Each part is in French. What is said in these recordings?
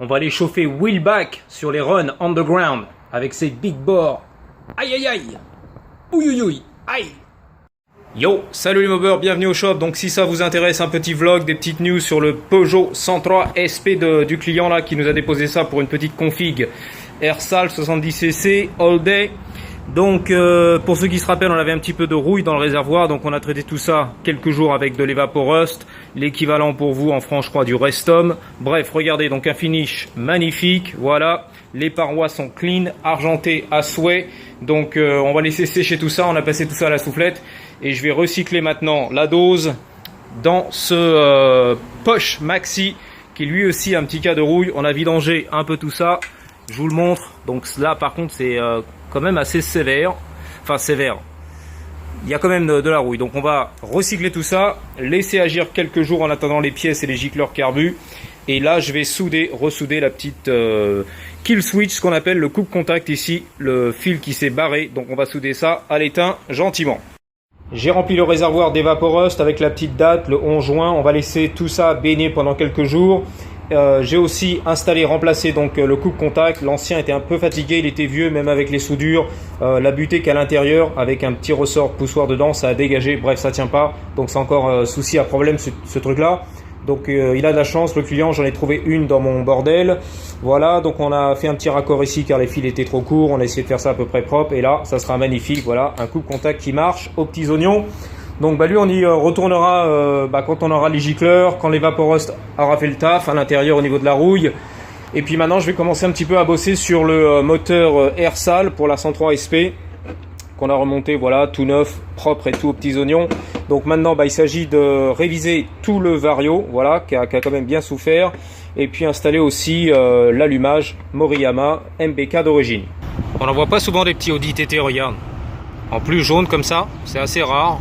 On va aller chauffer wheelback sur les runs underground avec ses big bores. Aïe aïe aïe. Ouïe ouïe ouïe. Aïe. Yo, salut les mobbers, bienvenue au shop. Donc si ça vous intéresse, un petit vlog, des petites news sur le Peugeot 103 SP du client là qui nous a déposé ça pour une petite config Airsal 70cc all day. Donc pour ceux qui se rappellent, on avait un petit peu de rouille dans le réservoir, donc on a traité tout ça quelques jours avec de l'Evaporust, l'équivalent pour vous en France je crois du Restom. Bref, regardez, donc un finish magnifique, voilà, les parois sont clean, argentées à souhait, donc on va laisser sécher tout ça, on a passé tout ça à la soufflette et je vais recycler maintenant la dose dans ce poche maxi qui lui aussi a un petit cas de rouille. On a vidangé un peu tout ça, je vous le montre, donc là par contre c'est quand même assez sévère, enfin sévère, il y a quand même de la rouille, donc on va recycler tout ça, laisser agir quelques jours en attendant les pièces et les gicleurs carbu, et là je vais ressouder la petite kill switch, ce qu'on appelle le coupe contact ici, le fil qui s'est barré, donc on va souder ça à l'étain gentiment. J'ai rempli le réservoir d'Evaporust avec la petite date, le 11 juin, on va laisser tout ça baigner pendant quelques jours. J'ai aussi installé, remplacé donc le coupe contact. L'ancien était un peu fatigué, il était vieux même avec les soudures. La butée qu'à l'intérieur avec un petit ressort poussoir dedans, ça a dégagé. Bref, ça tient pas, donc c'est encore souci à problème ce truc là. Donc il a de la chance, le client, j'en ai trouvé une dans mon bordel. Voilà, donc on a fait un petit raccord ici car les fils étaient trop courts. On a essayé de faire ça à peu près propre et là ça sera magnifique. Voilà, un coupe contact qui marche aux petits oignons. Donc lui on y retournera quand on aura les gicleurs, quand l'Evaporust aura fait le taf à l'intérieur au niveau de la rouille. Et puis maintenant je vais commencer un petit peu à bosser sur le moteur Airsal pour la 103 SP qu'on a remonté, voilà, tout neuf, propre et tout aux petits oignons. Donc maintenant il s'agit de réviser tout le vario, voilà, qui a quand même bien souffert, et puis installer aussi l'allumage Moriyama MBK d'origine. On n'en voit pas souvent des petits Audi TT, regarde. En plus jaune comme ça, c'est assez rare.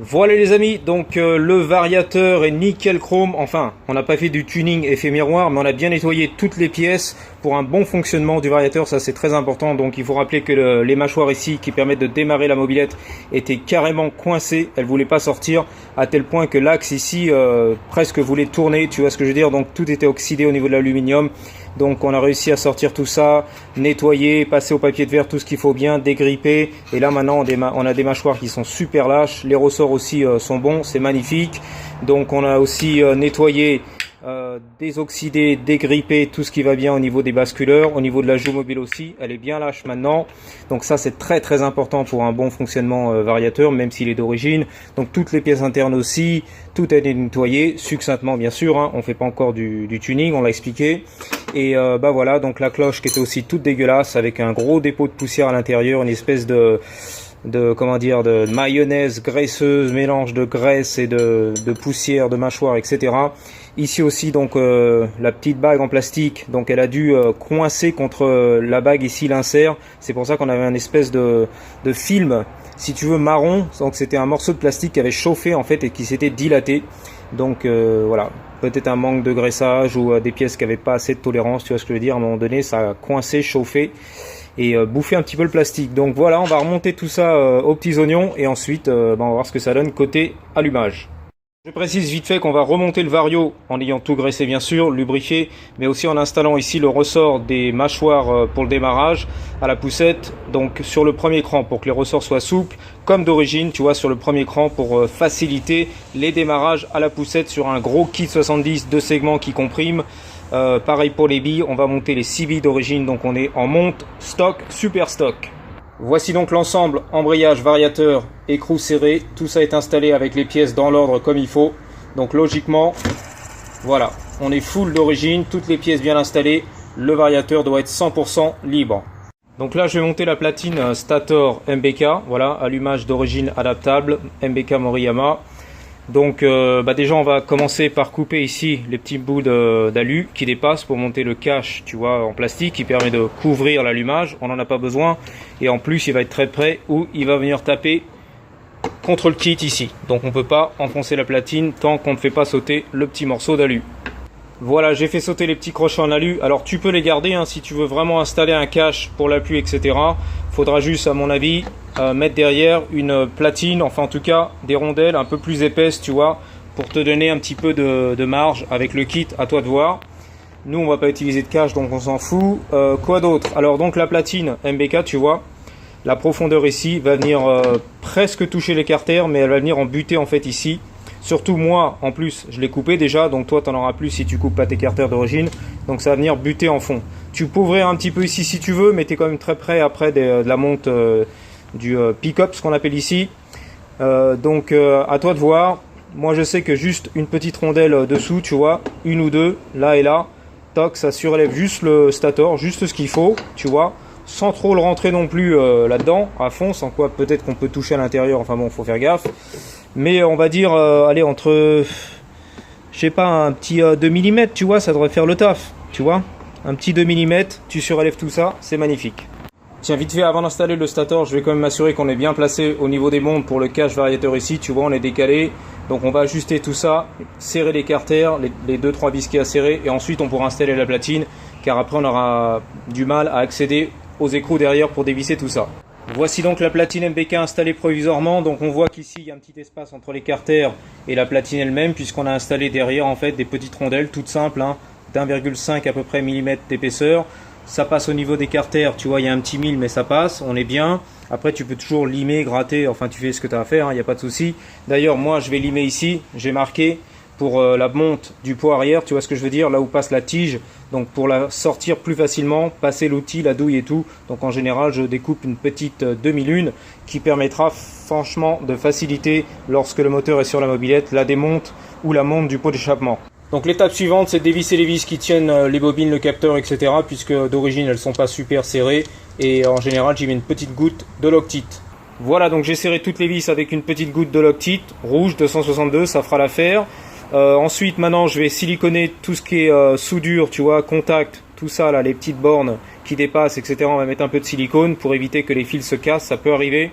Voilà les amis, donc le variateur est nickel chrome, enfin on n'a pas fait du tuning effet miroir, mais on a bien nettoyé toutes les pièces pour un bon fonctionnement du variateur, ça c'est très important. Donc il faut rappeler que les mâchoires ici qui permettent de démarrer la mobilette étaient carrément coincées, elles ne voulaient pas sortir, à tel point que l'axe ici presque voulait tourner, tu vois ce que je veux dire, donc tout était oxydé au niveau de l'aluminium. Donc on a réussi à sortir tout ça, nettoyer, passer au papier de verre tout ce qu'il faut bien, dégripper. Et là maintenant on a des mâchoires qui sont super lâches, les ressorts aussi sont bons, c'est magnifique. Donc on a aussi nettoyé, désoxydé, dégripper tout ce qui va bien au niveau des basculeurs, au niveau de la joue mobile aussi, elle est bien lâche maintenant. Donc ça c'est très très important pour un bon fonctionnement variateur, même s'il est d'origine. Donc toutes les pièces internes aussi, tout a été nettoyé succinctement bien sûr, hein. On fait pas encore du tuning, on l'a expliqué. Et voilà, donc la cloche qui était aussi toute dégueulasse avec un gros dépôt de poussière à l'intérieur, une espèce de mayonnaise graisseuse, mélange de graisse et de poussière, de mâchoire, etc. Ici aussi donc la petite bague en plastique, donc elle a dû coincer contre la bague ici, l'insert. C'est pour ça qu'on avait une espèce de film, si tu veux, marron. Donc c'était un morceau de plastique qui avait chauffé en fait et qui s'était dilaté. Donc voilà, peut-être un manque de graissage ou des pièces qui n'avaient pas assez de tolérance, tu vois ce que je veux dire. À un moment donné ça a coincé, chauffé et bouffer un petit peu le plastique. Donc voilà, on va remonter tout ça aux petits oignons et ensuite on va voir ce que ça donne côté allumage. Je précise vite fait qu'on va remonter le vario en ayant tout graissé bien sûr, lubrifié, mais aussi en installant ici le ressort des mâchoires pour le démarrage à la poussette, donc sur le premier cran pour que les ressorts soient souples, comme d'origine, tu vois, sur le premier cran pour faciliter les démarrages à la poussette sur un gros kit 70 2 segments qui comprime. Pareil pour les billes, on va monter les 6 billes d'origine, donc on est en monte stock, super stock. Voici donc l'ensemble, embrayage, variateur, écrou serré, tout ça est installé avec les pièces dans l'ordre comme il faut. Donc logiquement, voilà, on est full d'origine, toutes les pièces bien installées, le variateur doit être 100% libre. Donc là je vais monter la platine Stator MBK, voilà, allumage d'origine adaptable, MBK Moriyama. Donc déjà on va commencer par couper ici les petits bouts d'alu qui dépassent pour monter le cache, tu vois, en plastique qui permet de couvrir l'allumage. On n'en a pas besoin et en plus il va être très près où il va venir taper contre le kit ici. Donc on ne peut pas enfoncer la platine tant qu'on ne fait pas sauter le petit morceau d'alu. Voilà, j'ai fait sauter les petits crochets en alu. Alors tu peux les garder hein, si tu veux vraiment installer un cache pour la pluie, etc. Faudra juste, à mon avis, mettre derrière une platine, enfin en tout cas des rondelles un peu plus épaisses, tu vois, pour te donner un petit peu de marge avec le kit, à toi de voir. Nous on va pas utiliser de cache donc on s'en fout. Quoi d'autre? Alors donc la platine MBK, tu vois, la profondeur ici va venir presque toucher l'écartère, mais elle va venir en buter en fait ici. Surtout moi en plus je l'ai coupé déjà, donc toi tu en auras plus si tu coupes pas tes écartère d'origine, donc ça va venir buter en fond. Tu peux ouvrir un petit peu ici si tu veux, mais tu es quand même très près après de la monte du pick-up, ce qu'on appelle ici. Donc à toi de voir. Moi je sais que juste une petite rondelle dessous, tu vois, une ou deux, là et là, toc, ça surélève juste le stator, juste ce qu'il faut, tu vois, sans trop le rentrer non plus là-dedans, à fond, sans quoi peut-être qu'on peut toucher à l'intérieur, enfin bon, faut faire gaffe. Mais on va dire, allez, entre, je sais pas, un petit 2 mm, tu vois, ça devrait faire le taf, tu vois. Un petit 2 mm, tu surélèves tout ça, c'est magnifique. Tiens, vite fait, avant d'installer le stator, je vais quand même m'assurer qu'on est bien placé au niveau des montes pour le cache variateur ici. Tu vois, on est décalé. Donc on va ajuster tout ça, serrer l'écartère, les 2-3 vis qu'il y a à serrer, et ensuite on pourra installer la platine, car après on aura du mal à accéder aux écrous derrière pour dévisser tout ça. Voici donc la platine MBK installée provisoirement. Donc on voit qu'ici il y a un petit espace entre l'écartère et la platine elle-même, puisqu'on a installé derrière en fait des petites rondelles toutes simples, hein, d'1,5 à peu près millimètres d'épaisseur. Ça passe au niveau des carters, tu vois, il y a un petit mille, mais ça passe, on est bien. Après, tu peux toujours limer, gratter, enfin, tu fais ce que tu as à faire, il n'y a pas de souci. D'ailleurs, moi, je vais limer ici, j'ai marqué pour la monte du pot arrière, tu vois ce que je veux dire, là où passe la tige. Donc, pour la sortir plus facilement, passer l'outil, la douille et tout. Donc, en général, je découpe une petite demi-lune qui permettra franchement de faciliter, lorsque le moteur est sur la mobilette, la démonte ou la monte du pot d'échappement. Donc l'étape suivante, c'est de dévisser les vis qui tiennent les bobines, le capteur, etc. Puisque d'origine elles sont pas super serrées, et en général j'y mets une petite goutte de Loctite. Voilà, donc j'ai serré toutes les vis avec une petite goutte de Loctite rouge 262, ça fera l'affaire. Ensuite maintenant je vais siliconer tout ce qui est soudure, tu vois, contact, tout ça là, les petites bornes qui dépassent, etc. On va mettre un peu de silicone pour éviter que les fils se cassent, ça peut arriver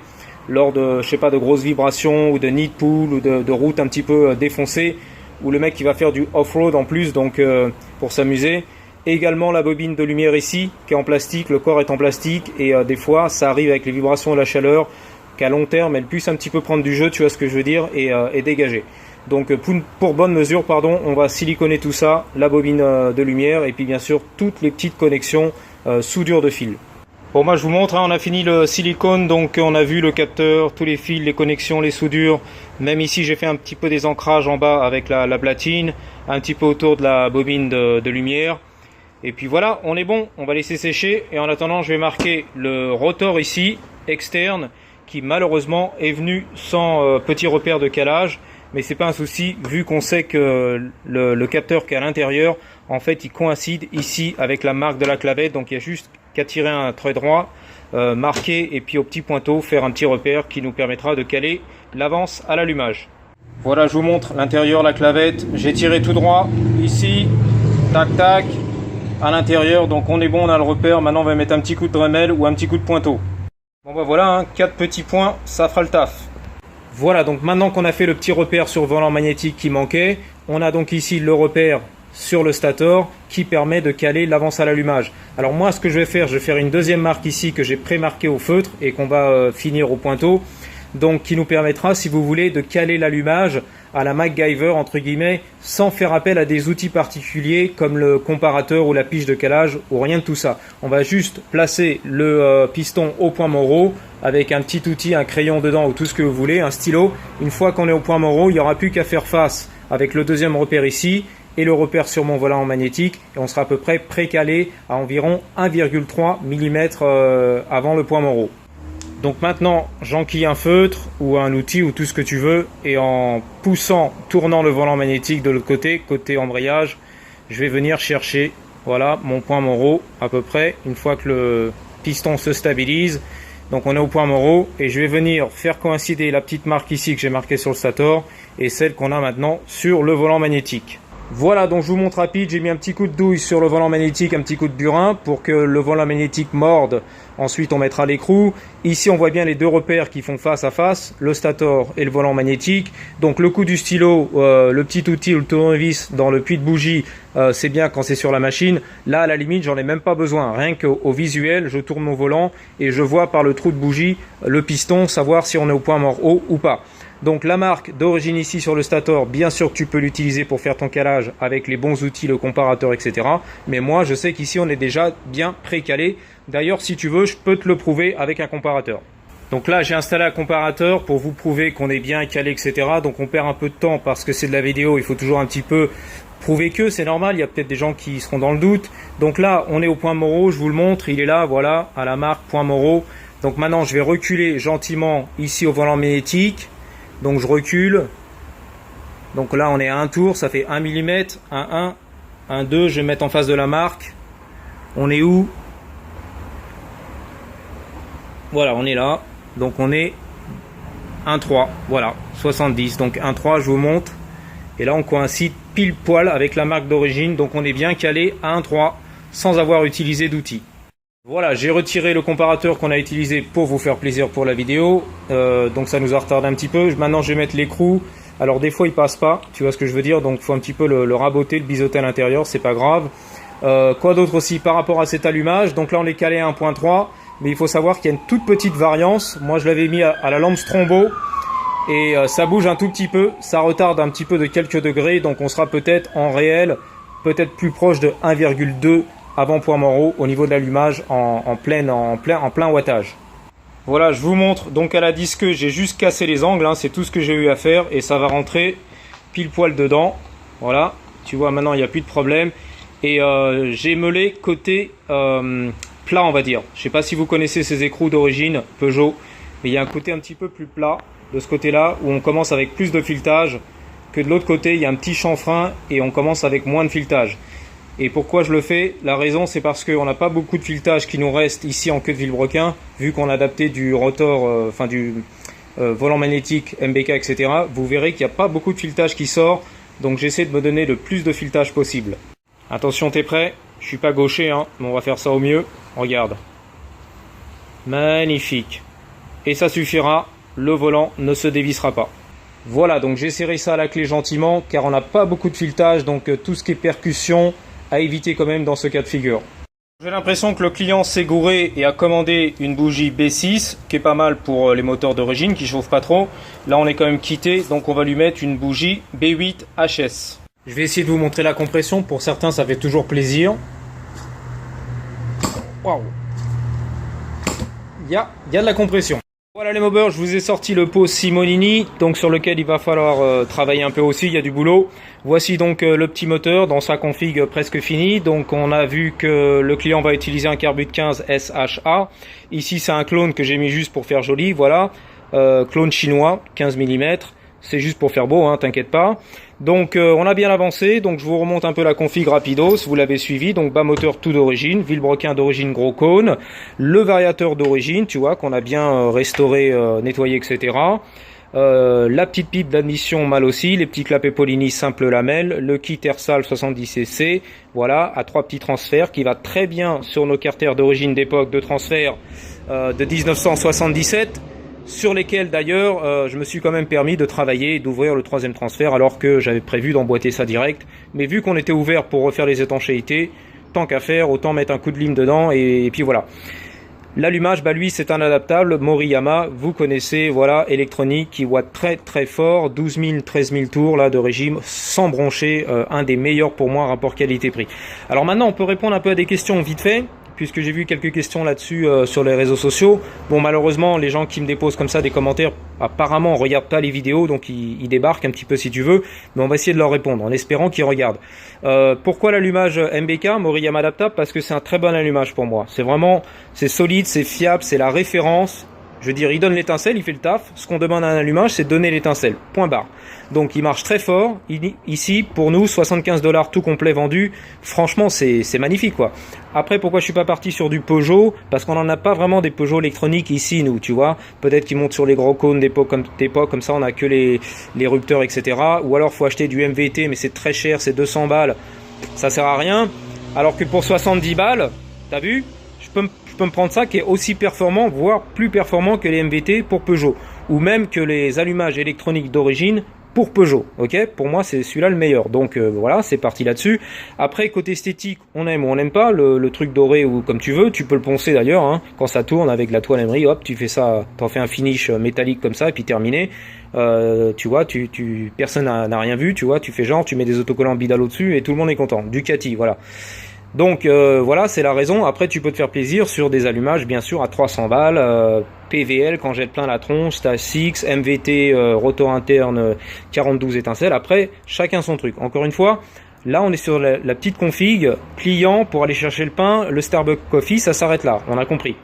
lors de, je sais pas, de grosses vibrations ou de nid de poule ou de routes un petit peu défoncées, ou le mec qui va faire du off-road en plus, donc pour s'amuser. Également la bobine de lumière ici, qui est en plastique, le corps est en plastique, et des fois ça arrive avec les vibrations et la chaleur, qu'à long terme elle puisse un petit peu prendre du jeu, tu vois ce que je veux dire, et dégager. Donc pour bonne mesure, pardon, on va siliconer tout ça, la bobine de lumière, et puis bien sûr toutes les petites connexions soudure de fil. Bon, moi je vous montre, hein, on a fini le silicone, donc on a vu le capteur, tous les fils, les connexions, les soudures. Même ici j'ai fait un petit peu des ancrages en bas avec la platine, un petit peu autour de la bobine de lumière. Et puis voilà, on est bon, on va laisser sécher. Et en attendant, je vais marquer le rotor ici, externe, qui malheureusement est venu sans petit repère de calage. Mais c'est pas un souci, vu qu'on sait que le capteur qui est à l'intérieur, en fait il coïncide ici avec la marque de la clavette. Donc il y a juste qu'à tirer un trait droit, marquer, et puis au petit pointeau faire un petit repère qui nous permettra de caler l'avance à l'allumage. Voilà, je vous montre l'intérieur, la clavette. J'ai tiré tout droit ici, tac tac, à l'intérieur. Donc on est bon, on a le repère. Maintenant on va mettre un petit coup de Dremel ou un petit coup de pointeau. Bon bah voilà, hein, 4 petits points, ça fera le taf. Voilà, donc maintenant qu'on a fait le petit repère sur le volant magnétique qui manquait, on a donc ici le repère sur le stator qui permet de caler l'avance à l'allumage. Alors moi ce que je vais faire une deuxième marque ici que j'ai pré-marquée au feutre et qu'on va finir au pointeau, donc qui nous permettra, si vous voulez, de caler l'allumage à la MacGyver entre guillemets, sans faire appel à des outils particuliers comme le comparateur ou la pige de calage ou rien de tout ça. On va juste placer le piston au point Morrow avec un petit outil, un crayon dedans ou tout ce que vous voulez, un stylo. Une fois qu'on est au point Morrow, il n'y aura plus qu'à faire face avec le deuxième repère ici et le repère sur mon volant magnétique, et on sera à peu près précalé à environ 1,3 mm avant le point Morrow. Donc maintenant, j'enquille un feutre ou un outil ou tout ce que tu veux, et en poussant, tournant le volant magnétique de l'autre côté, côté embrayage, je vais venir chercher, voilà, mon point Morrow à peu près, une fois que le piston se stabilise. Donc on est au point Morrow, et je vais venir faire coïncider la petite marque ici que j'ai marquée sur le stator et celle qu'on a maintenant sur le volant magnétique. Voilà, donc je vous montre rapide, j'ai mis un petit coup de douille sur le volant magnétique, un petit coup de burin pour que le volant magnétique morde. Ensuite on mettra l'écrou. Ici on voit bien les deux repères qui font face à face, le stator et le volant magnétique. Donc le coup du stylo, le petit outil ou le tournevis dans le puits de bougie, c'est bien quand c'est sur la machine. Là à la limite j'en ai même pas besoin, rien qu'au visuel, je tourne mon volant et je vois par le trou de bougie le piston, savoir si on est au point mort haut ou pas. Donc la marque d'origine ici sur le stator, bien sûr que tu peux l'utiliser pour faire ton calage avec les bons outils, le comparateur, etc. Mais moi je sais qu'ici on est déjà bien pré-calé. D'ailleurs si tu veux, je peux te le prouver avec un comparateur. Donc là j'ai installé un comparateur pour vous prouver qu'on est bien calé, etc. Donc on perd un peu de temps parce que c'est de la vidéo, il faut toujours un petit peu prouver que c'est normal, il y a peut-être des gens qui seront dans le doute. Donc là on est au point Morrow, je vous le montre, il est là, voilà, à la marque point Morrow. Donc maintenant je vais reculer gentiment ici au volant magnétique. Donc je recule. Donc là on est à un tour, ça fait 1 mm, 1, 1, 2, je vais mettre en face de la marque. On est où? Voilà, on est là. Donc on est 1,3, voilà, 70. Donc 1,3, je vous montre. Et là on coïncide pile poil avec la marque d'origine. Donc on est bien calé à 1,3 sans avoir utilisé d'outils. Voilà, j'ai retiré le comparateur qu'on a utilisé pour vous faire plaisir pour la vidéo. Donc ça nous a retardé un petit peu. Maintenant je vais mettre l'écrou. Alors des fois il passe pas, tu vois ce que je veux dire. Donc il faut un petit peu le raboter, le biseauter à l'intérieur, c'est pas grave. Quoi d'autre aussi par rapport à cet allumage. Donc là on est calé à 1,3. Mais il faut savoir qu'il y a une toute petite variance. Moi je l'avais mis à la lampe Strombo. Et ça bouge un tout petit peu. Ça retarde un petit peu de quelques degrés. Donc on sera peut-être en réel, peut-être plus proche de 1,2 avant point Morrow au niveau de l'allumage en plein wattage. Voilà, je vous montre. Donc à la disque, j'ai juste cassé les angles, hein, c'est tout ce que j'ai eu à faire et ça va rentrer pile poil dedans. Voilà, tu vois maintenant il n'y a plus de problème. Et j'ai meulé côté plat, on va dire. Je ne sais pas si vous connaissez ces écrous d'origine Peugeot, mais il y a un côté un petit peu plus plat de ce côté-là où on commence avec plus de filetage que de l'autre côté. Il y a un petit chanfrein et on commence avec moins de filetage. Et pourquoi je le fais? La raison c'est parce qu'on n'a pas beaucoup de filetage qui nous reste ici en queue de vilebrequin, vu qu'on a adapté du rotor, du volant magnétique, MBK, etc. Vous verrez qu'il n'y a pas beaucoup de filetage qui sort, donc j'essaie de me donner le plus de filetage possible. Attention, t'es prêt? Je suis pas gaucher, hein, mais on va faire ça au mieux. Regarde. Magnifique. Et ça suffira, le volant ne se dévissera pas. Voilà, donc j'ai serré ça à la clé gentiment, car on n'a pas beaucoup de filetage, donc tout ce qui est percussion, à éviter quand même dans ce cas de figure. J'ai l'impression que le client s'est gouré et a commandé une bougie B6 qui est pas mal pour les moteurs d'origine qui chauffent pas trop. Là on est quand même quitté, donc on va lui mettre une bougie B8 HS. Je vais essayer de vous montrer la compression, pour certains ça fait toujours plaisir. Waouh, il y a de la compression. Voilà les mobbers, je vous ai sorti le pot Simonini, donc sur lequel il va falloir travailler un peu aussi, il y a du boulot. Voici donc le petit moteur dans sa config presque finie. Donc on a vu que le client va utiliser un Carbut 15 SHA. Ici c'est un clone que j'ai mis juste pour faire joli, voilà. Clone chinois, 15 mm. C'est juste pour faire beau, hein, t'inquiète pas. Donc on a bien avancé, donc je vous remonte un peu la config rapidos, vous l'avez suivi. Donc bas moteur tout d'origine, vilebrequin d'origine gros cône, le variateur d'origine, tu vois, qu'on a bien restauré, nettoyé, etc. La petite pipe d'admission mal aussi, les petits clapets Polini simple lamelle, le kit Ersal 70cc, voilà, à 3 petits transferts qui va très bien sur nos carters d'origine d'époque de transfert de 1977. Sur lesquels d'ailleurs je me suis quand même permis de travailler et d'ouvrir le 3e transfert alors que j'avais prévu d'emboîter ça direct. Mais vu qu'on était ouvert pour refaire les étanchéités, tant qu'à faire, autant mettre un coup de lime dedans et puis voilà. L'allumage, bah lui c'est un adaptable Moriyama, vous connaissez, voilà, électronique qui watt très très fort, 12 000, 13 000 tours là de régime, sans broncher, un des meilleurs pour moi rapport qualité-prix. Alors maintenant on peut répondre un peu à des questions vite fait, puisque j'ai vu quelques questions là-dessus sur les réseaux sociaux. Bon, malheureusement, les gens qui me déposent comme ça des commentaires, apparemment, ne regardent pas les vidéos, donc ils débarquent un petit peu si tu veux, mais on va essayer de leur répondre, en espérant qu'ils regardent. Pourquoi l'allumage MBK, Moriyama adaptable? Parce que c'est un très bon allumage pour moi. C'est vraiment, c'est solide, c'est fiable, c'est la référence. Je veux dire, il donne l'étincelle, il fait le taf. Ce qu'on demande à un allumage, c'est de donner l'étincelle. Point barre. Donc, il marche très fort. Ici, pour nous, 75 $ tout complet vendu. Franchement, c'est magnifique, quoi. Après, pourquoi je suis pas parti sur du Peugeot? Parce qu'on n'en a pas vraiment des Peugeot électroniques ici, nous, tu vois. Peut-être qu'ils montent sur les gros cônes d'époque comme ça, on a que les rupteurs, etc. Ou alors, faut acheter du MVT, mais c'est très cher, c'est 200 balles. Ça sert à rien. Alors que pour 70 balles, t'as vu? Je peux me prendre ça qui est aussi performant, voire plus performant que les MVT pour Peugeot, ou même que les allumages électroniques d'origine pour Peugeot, ok? Pour moi, c'est celui-là le meilleur. Donc voilà, c'est parti là-dessus. Après, côté esthétique, on aime ou on n'aime pas. Le truc doré ou comme tu veux, tu peux le poncer d'ailleurs. Hein, quand ça tourne avec la toile emery, hop, tu fais ça, t'en fais un finish métallique comme ça, et puis terminé. Tu vois, personne n'a rien vu, tu vois, tu fais genre, tu mets des autocollants Bidal au-dessus et tout le monde est content. Ducati, voilà. Donc voilà, c'est la raison. Après, tu peux te faire plaisir sur des allumages, bien sûr, à 300 balles. PVL, quand jette plein la tronche, Stage 6, MVT, rotor interne, 42 étincelles. Après, chacun son truc. Encore une fois, là, on est sur la petite config, client pour aller chercher le pain, le Starbucks Coffee, ça s'arrête là. On a compris.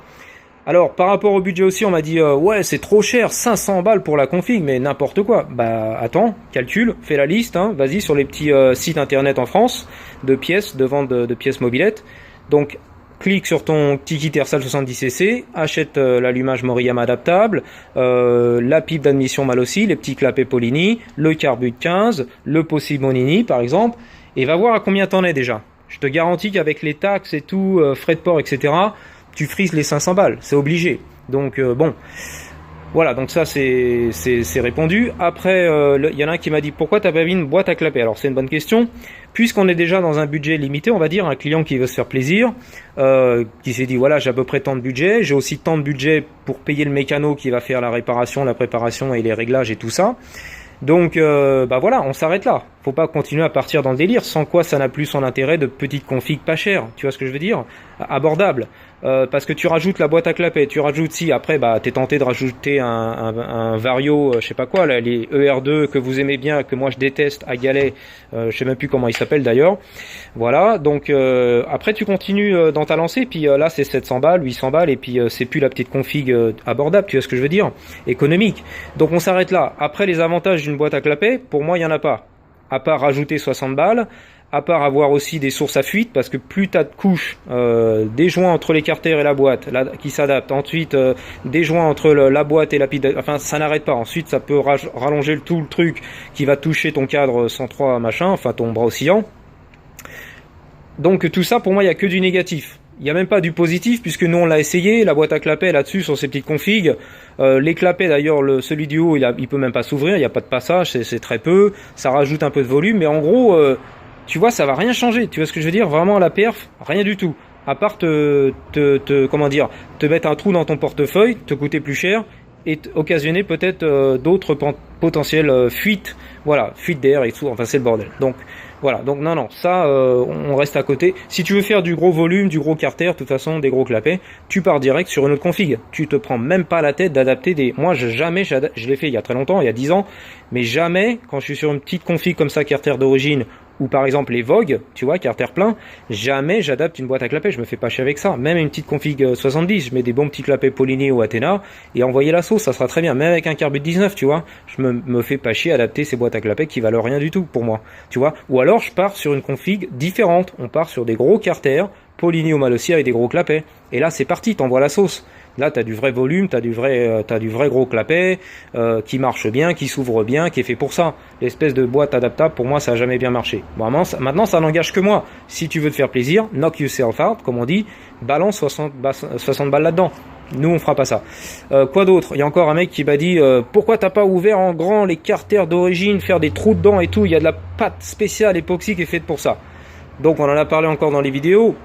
Alors, par rapport au budget aussi, on m'a dit ouais, c'est trop cher, 500 balles pour la config, mais n'importe quoi. Bah, attends, calcule, fais la liste, hein, vas-y sur les petits sites internet en France de pièces, de vente de pièces mobilettes. Donc, clique sur ton petit kit Ersal 70cc, achète l'allumage Moriyama adaptable, la pipe d'admission Malossi, les petits clapets Polini, le Carbut 15, le Possi Bonini par exemple, et va voir à combien t'en es déjà. Je te garantis qu'avec les taxes et tout, frais de port, etc., tu frises les 500 balles, c'est obligé. Donc bon, voilà, donc ça c'est répondu. Après, il y en a un qui m'a dit pourquoi t'as pas mis une boîte à clapet. Alors c'est une bonne question, puisqu'on est déjà dans un budget limité, on va dire, un client qui veut se faire plaisir, qui s'est dit voilà, j'ai à peu près tant de budget, j'ai aussi tant de budget pour payer le mécano qui va faire la réparation, la préparation et les réglages et tout ça. Donc bah voilà, on s'arrête là. Faut pas continuer à partir dans le délire, sans quoi ça n'a plus son intérêt de petites configs pas chères, tu vois ce que je veux dire, abordables. Parce que tu rajoutes la boîte à clapet, tu rajoutes si après bah t'es tenté de rajouter un Vario, je sais pas quoi, là, les ER2 que vous aimez bien, que moi je déteste à galet, je sais même plus comment il s'appelle d'ailleurs. Voilà, donc après tu continues dans ta lancée, puis là c'est 700 balles, 800 balles, et puis c'est plus la petite config abordable, tu vois ce que je veux dire, économique. Donc on s'arrête là. Après les avantages d'une boîte à clapet, pour moi il y en a pas. À part rajouter 60 balles, à part avoir aussi des sources à fuite, parce que plus tu as de couches, des joints entre les carters et la boîte là, qui s'adaptent, ensuite des joints entre la boîte et la pile, enfin ça n'arrête pas, ensuite ça peut rallonger tout le truc qui va toucher ton cadre 103 machin, enfin ton bras oscillant. Donc tout ça pour moi il n'y a que du négatif. Il n'y a même pas du positif puisque nous on l'a essayé, la boîte à clapet là-dessus sur ces petites configs. Les clapets d'ailleurs, celui du haut il peut même pas s'ouvrir, il n'y a pas de passage, c'est très peu, ça rajoute un peu de volume, mais en gros tu vois ça va rien changer, tu vois ce que je veux dire, vraiment la perf, rien du tout. À part comment dire, te mettre un trou dans ton portefeuille, te coûter plus cher et occasionner peut-être d'autres potentielles fuites, voilà, fuite d'air et tout, enfin c'est le bordel. Donc voilà, donc non, ça, on reste à côté. Si tu veux faire du gros volume, du gros carter, de toute façon, des gros clapets, tu pars direct sur une autre config. Tu te prends même pas la tête d'adapter des... Moi, je l'ai fait il y a très longtemps, il y a 10 ans, mais jamais, quand je suis sur une petite config comme ça, carter d'origine, ou par exemple les Vogue, tu vois, carter plein, jamais j'adapte une boîte à clapets, je me fais pas chier avec ça. Même une petite config 70, je mets des bons petits clapets Polini ou Athena, et envoyer la sauce, ça sera très bien. Même avec un Carbut 19, tu vois, je me fais pas chier à adapter ces boîtes à clapets qui valent rien du tout pour moi, tu vois. Ou alors je pars sur une config différente, on part sur des gros carters, Polini ou Malossi avec des gros clapets, et là c'est parti, t'envoies la sauce. Là, tu as du vrai volume, tu as du vrai gros clapet qui marche bien, qui s'ouvre bien, qui est fait pour ça. L'espèce de boîte adaptable, pour moi, ça n'a jamais bien marché. Bon, maintenant, ça n'engage que moi. Si tu veux te faire plaisir, knock yourself out, comme on dit, balance 60 balles là-dedans. Nous, on fera pas ça. Quoi d'autre? Il y a encore un mec qui m'a dit pourquoi t'as pas ouvert en grand les carters d'origine, faire des trous dedans et tout. Il y a de la pâte spéciale époxy qui est faite pour ça. Donc, on en a parlé encore dans les vidéos.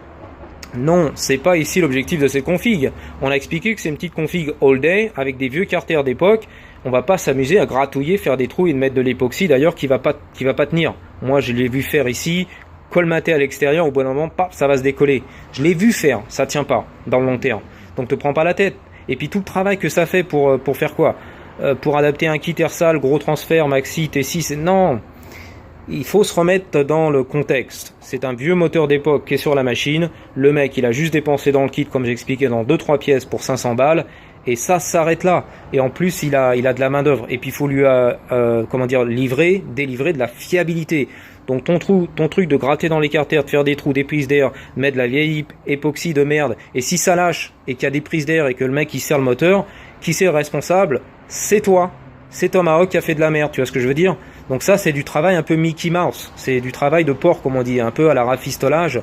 Non, c'est pas ici l'objectif de ces configs. On a expliqué que c'est une petite config all day avec des vieux carters d'époque. On va pas s'amuser à gratouiller, faire des trous et de mettre de l'époxy d'ailleurs qui va pas tenir. Moi, je l'ai vu faire ici, colmater à l'extérieur, au bout d'un moment, paf, ça va se décoller. Je l'ai vu faire, ça tient pas dans le long terme. Donc te prends pas la tête. Et puis tout le travail que ça fait pour faire quoi, pour adapter un kit Ersal, gros transfert, maxi, T6, non. Il faut se remettre dans le contexte. C'est un vieux moteur d'époque qui est sur la machine. Le mec, il a juste dépensé dans le kit, comme j'expliquais, dans 2-3 pièces pour 500 balles. Et ça s'arrête là. Et en plus, il a de la main d'œuvre. Et puis, il faut lui, délivrer de la fiabilité. Donc, ton truc de gratter dans les carters, de faire des trous, des prises d'air, mettre de la vieille époxy de merde. Et si ça lâche et qu'il y a des prises d'air et que le mec, il serre le moteur, qui c'est le responsable? C'est toi. C'est Tomahawk qui a fait de la merde, tu vois ce que je veux dire? Donc ça, c'est du travail un peu Mickey Mouse. C'est du travail de porc, comme on dit, un peu à la rafistolage.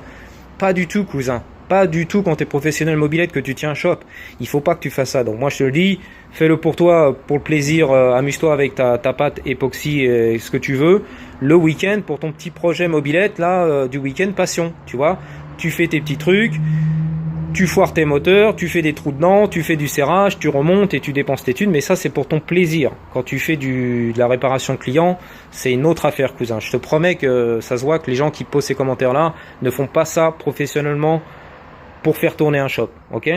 Pas du tout, cousin. pas du tout quand tu es professionnel mobilette que tu tiens un shop. Il faut pas que tu fasses ça. Donc moi je te le dis, fais-le pour toi, pour le plaisir, amuse-toi avec ta pâte époxy et ce que tu veux. Le week-end, pour ton petit projet mobilette, là, du week-end passion, tu vois. Tu fais tes petits trucs, tu foires tes moteurs, tu fais des trous dedans, tu fais du serrage, tu remontes et tu dépenses tes thunes, mais ça c'est pour ton plaisir. Quand tu fais de la réparation client, c'est une autre affaire, cousin. Je te promets que ça se voit que les gens qui posent ces commentaires-là ne font pas ça professionnellement pour faire tourner un shop, ok?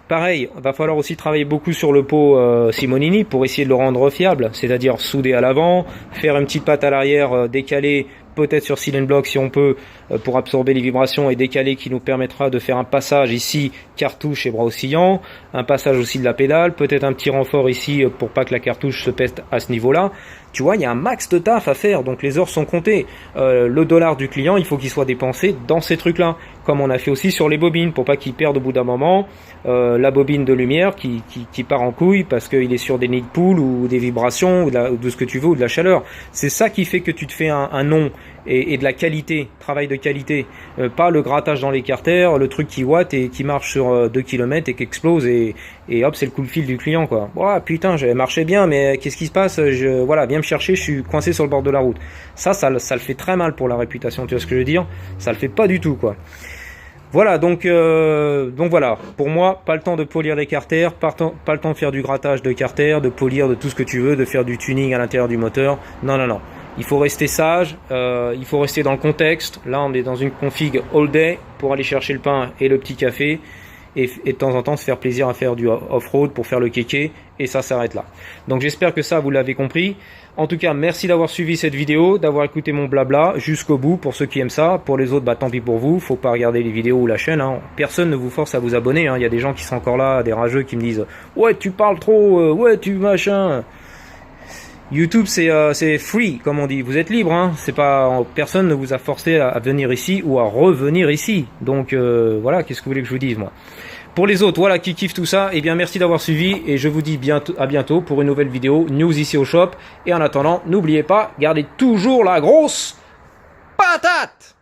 Pareil, va falloir aussi travailler beaucoup sur le pot Simonini pour essayer de le rendre fiable, c'est-à-dire souder à l'avant, faire une petite patte à l'arrière décalée, peut-être sur cylinder block si on peut, pour absorber les vibrations et décaler, qui nous permettra de faire un passage ici cartouche et bras oscillant, un passage aussi de la pédale, peut-être un petit renfort ici pour pas que la cartouche se pète à ce niveau-là. Tu vois, il y a un max de taf à faire, donc les heures sont comptées. Le dollar du client, il faut qu'il soit dépensé dans ces trucs-là, comme on a fait aussi sur les bobines, pour pas qu'il perde au bout d'un moment la bobine de lumière qui part en couille parce qu'il est sur des nids de poule ou des vibrations ou de ce que tu veux ou de la chaleur. C'est ça qui fait que tu te fais un nom et de la qualité, travail de qualité, pas le grattage dans les carters, le truc qui watt et qui marche sur 2 km et qui explose et hop, c'est le coup de fil du client, quoi. Oh, putain, j'avais marché bien, mais qu'est-ce qui se passe? Voilà, viens me chercher, je suis coincé sur le bord de la route. Ça le fait très mal pour la réputation, tu vois ce que je veux dire? Ça le fait pas du tout, quoi. Voilà, donc voilà, pour moi, pas le temps de polir les carters, pas le temps de faire du grattage de carters, de polir de tout ce que tu veux, de faire du tuning à l'intérieur du moteur. Non, non, non. Il faut rester sage, il faut rester dans le contexte. Là, on est dans une config all day pour aller chercher le pain et le petit café. Et de temps en temps se faire plaisir à faire du off-road pour faire le kéké, et ça s'arrête là. Donc j'espère que ça vous l'avez compris. En tout cas, merci d'avoir suivi cette vidéo, d'avoir écouté mon blabla jusqu'au bout pour ceux qui aiment ça. Pour les autres, bah tant pis pour vous, faut pas regarder les vidéos ou la chaîne, hein. Personne ne vous force à vous abonner, hein. Il y a des gens qui sont encore là, des rageux qui me disent « Ouais, tu parles trop, ouais, tu machin ». YouTube c'est free comme on dit, vous êtes libre, hein. C'est pas, personne ne vous a forcé à venir ici ou à revenir ici. Donc voilà, qu'est-ce que vous voulez que je vous dise moi. Pour les autres, voilà, qui kiffent tout ça, eh bien merci d'avoir suivi et je vous dis à bientôt pour une nouvelle vidéo news ici au shop. Et en attendant, n'oubliez pas, gardez toujours la grosse patate.